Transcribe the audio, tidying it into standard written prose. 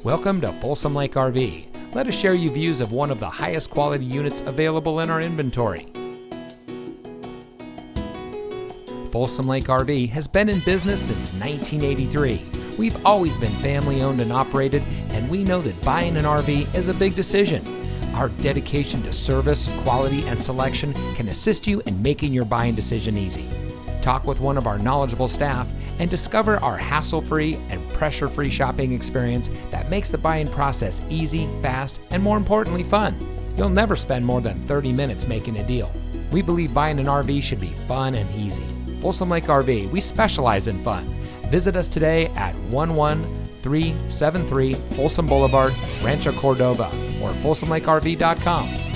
Welcome to Folsom Lake RV. Let us share you views of one of the highest quality units available in our inventory. Folsom Lake RV has been in business since 1983. We've always been family owned and operated, and we know that buying an RV is a big decision. Our dedication to service, quality, and selection can assist you in making your buying decision easy. Talk with one of our knowledgeable staff and discover our hassle-free and pressure-free shopping experience that makes the buying process easy, fast, and more importantly, fun. You'll never spend more than 30 minutes making a deal. We believe buying an RV should be fun and easy. Folsom Lake RV, we specialize in fun. Visit us today at 11373 Folsom Boulevard, Rancho Cordova, or folsomlakerv.com.